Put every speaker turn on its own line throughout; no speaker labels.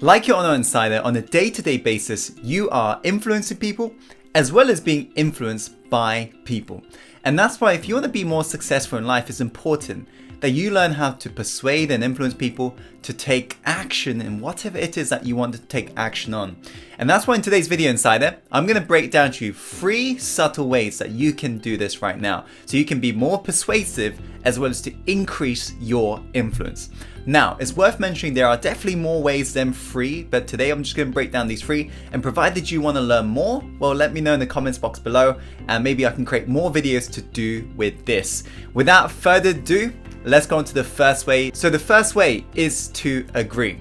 Like your Honor Insider, on a day-to-day basis, you are influencing people as well as being influenced by people. And that's why if you want to be more successful in life, it's important that you learn how to persuade and influence people to take action in whatever it is that you want to take action on. And that's why in today's video, Insider, I'm going to break down to you 3 subtle ways that you can do this right now, so you can be more persuasive as well as to increase your influence. Now, it's worth mentioning there are definitely more ways than 3, but today I'm just going to break down these 3, and provided you want to learn more, well, let me know in the comments box below, and maybe I can create more videos to do with this. Without further ado, let's go on to the first way. So the first way is to agree.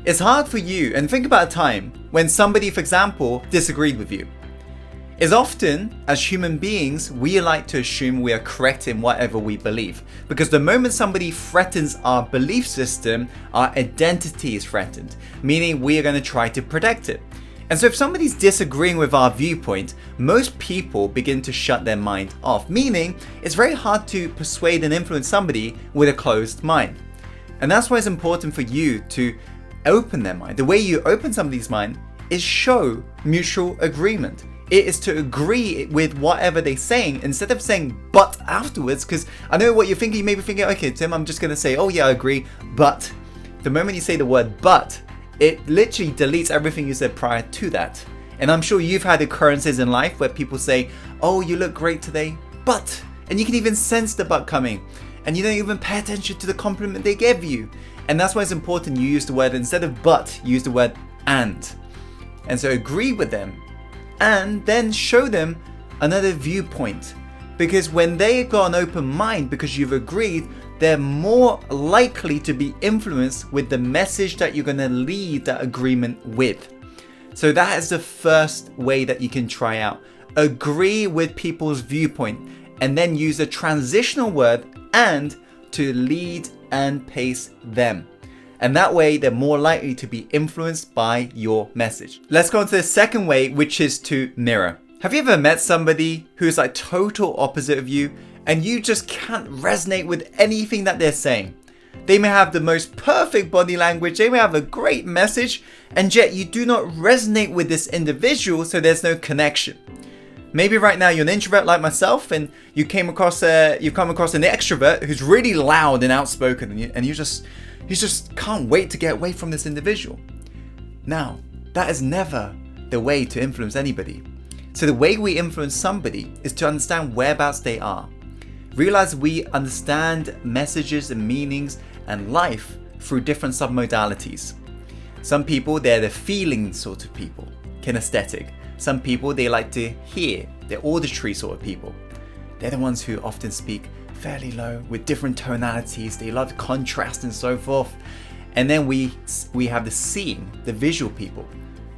It's hard for you, and think about a time when somebody, for example, disagreed with you. Is often, as human beings, we like to assume we are correct in whatever we believe. Because the moment somebody threatens our belief system, our identity is threatened, meaning we are going to try to protect it. And so if somebody's disagreeing with our viewpoint, most people begin to shut their mind off, meaning it's very hard to persuade and influence somebody with a closed mind. And that's why it's important for you to open their mind. The way you open somebody's mind is show mutual agreement. It is to agree with whatever they're saying instead of saying but afterwards, because I know what you're thinking. You may be thinking, okay, Tim, I'm just going to say, oh yeah, I agree, but the moment you say the word but, it literally deletes everything you said prior to that. And I'm sure you've had occurrences in life where people say, oh, you look great today, but, and you can even sense the but coming, and you don't even pay attention to the compliment they gave you. And that's why it's important you use the word, instead of but, use the word and. And so agree with them, and then show them another viewpoint. Because when they got an open mind, because you've agreed, they're more likely to be influenced with the message that you're going to lead that agreement with. So that is the first way that you can try out. Agree with people's viewpoint, and then use a transitional word and to lead and pace them. And that way they're more likely to be influenced by your message. Let's go on to the second way, which is to mirror. Have you ever met somebody who's like total opposite of you, and you just can't resonate with anything that they're saying? They may have the most perfect body language, they may have a great message, and yet you do not resonate with this individual, so there's no connection. Maybe right now you're an introvert like myself, and you've come across an extrovert who's really loud and outspoken, and you just can't wait to get away from this individual. Now, that is never the way to influence anybody. So the way we influence somebody is to understand whereabouts they are. Realize we understand messages and meanings and life through different submodalities. Some people, they're the feeling sort of people, kinesthetic. Some people, they like to hear, they're auditory sort of people. They're the ones who often speak fairly low with different tonalities. They love contrast and so forth. And then we have the seeing, the visual people,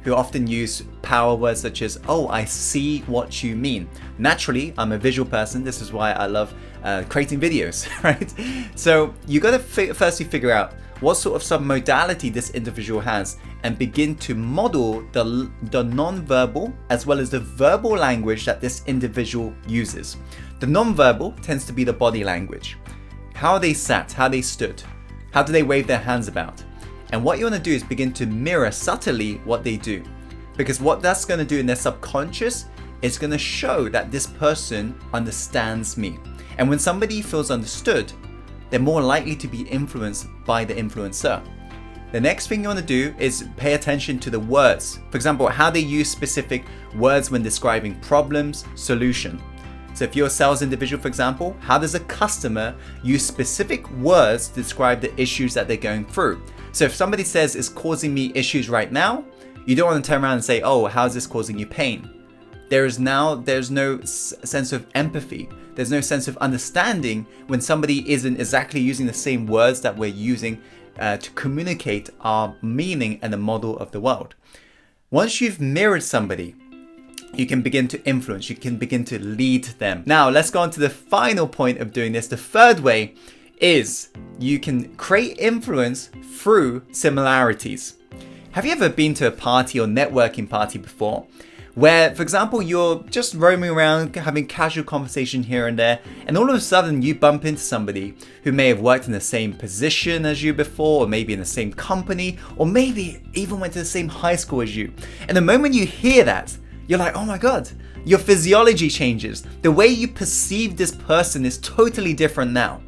who often use power words such as, oh, I see what you mean. Naturally, I'm a visual person. This is why I love creating videos, right? So you got to firstly figure out what sort of submodality this individual has, and begin to model the non-verbal as well as the verbal language that this individual uses. The non-verbal tends to be the body language. How they sat, how they stood, how do they wave their hands about? And what you want to do is begin to mirror subtly what they do. Because what that's going to do in their subconscious is going to show that this person understands me. And when somebody feels understood, they're more likely to be influenced by the influencer. The next thing you want to do is pay attention to the words. For example, how they use specific words when describing problems, solution. So if you're a sales individual, for example, how does a customer use specific words to describe the issues that they're going through? So if somebody says it's causing me issues right now, you don't want to turn around and say, oh, how is this causing you pain? There's no sense of empathy. There's no sense of understanding when somebody isn't exactly using the same words that we're using to communicate our meaning and the model of the world. Once you've mirrored somebody, you can begin to influence, you can begin to lead them. Now, let's go on to the final point of doing this. The third way is you can create influence through similarities. Have you ever been to a party or networking party before where, for example, you're just roaming around, having casual conversation here and there, and all of a sudden you bump into somebody who may have worked in the same position as you before, or maybe in the same company, or maybe even went to the same high school as you. And the moment you hear that, you're like, oh my God, your physiology changes. The way you perceive this person is totally different now.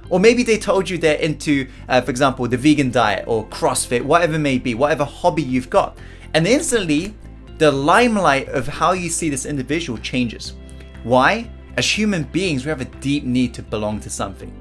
Or maybe they told you they're into, for example, the vegan diet or CrossFit, whatever it may be, whatever hobby you've got. And instantly, the limelight of how you see this individual changes. Why? As human beings, we have a deep need to belong to something.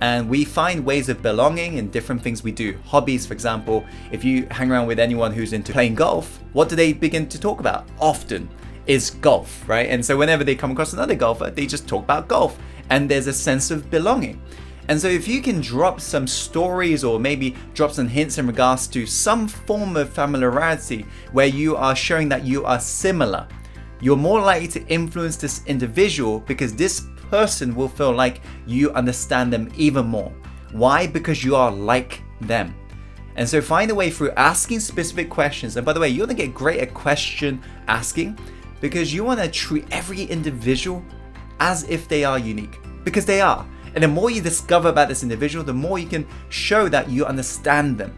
And we find ways of belonging in different things we do. Hobbies, for example, if you hang around with anyone who's into playing golf, what do they begin to talk about? Often is golf, right? And so whenever they come across another golfer, they just talk about golf. And there's a sense of belonging. And so if you can drop some stories or maybe drop some hints in regards to some form of familiarity where you are showing that you are similar, you're more likely to influence this individual because this person will feel like you understand them even more. Why? Because you are like them. And so find a way through asking specific questions. And by the way, you want to get great at question asking because you want to treat every individual as if they are unique, because they are. And the more you discover about this individual, the more you can show that you understand them.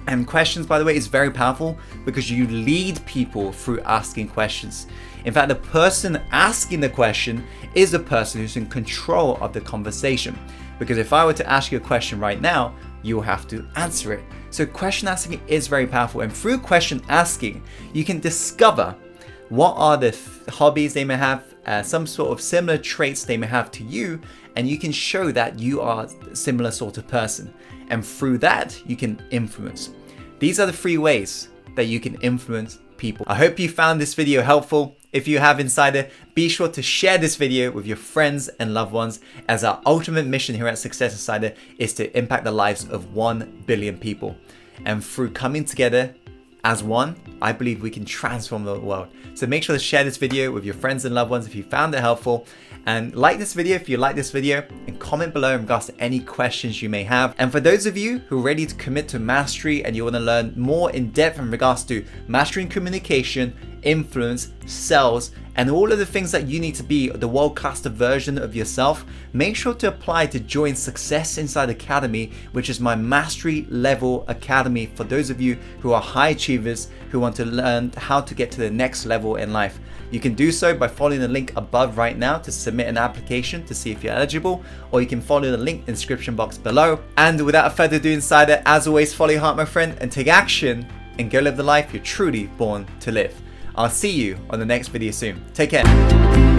And questions, by the way, is very powerful because you lead people through asking questions. In fact, the person asking the question is the person who's in control of the conversation. Because if I were to ask you a question right now, you'll have to answer it. So question asking is very powerful. And through question asking, you can discover what are the hobbies they may have, some sort of similar traits they may have to you, and you can show that you are a similar sort of person. And through that, you can influence. These are the 3 ways that you can influence people. I hope you found this video helpful. If you have, Insider, be sure to share this video with your friends and loved ones, as our ultimate mission here at Success Insider is to impact the lives of 1 billion people. And through coming together as one, I believe we can transform the world. So make sure to share this video with your friends and loved ones if you found it helpful. And like this video if you like this video, and comment below in regards to any questions you may have. And for those of you who are ready to commit to mastery and you want to learn more in depth in regards to mastering communication, influence, sales, and all of the things that you need to be the world-class version of yourself, make sure to apply to join Success Inside Academy, which is my mastery level academy for those of you who are high achievers who want to learn how to get to the next level in life. You can do so by following the link above right now to submit an application to see if you're eligible, or you can follow the link in the description box below. And without further ado, Insider, as always, follow your heart, my friend, and take action and go live the life you're truly born to live. I'll see you on the next video soon. Take care.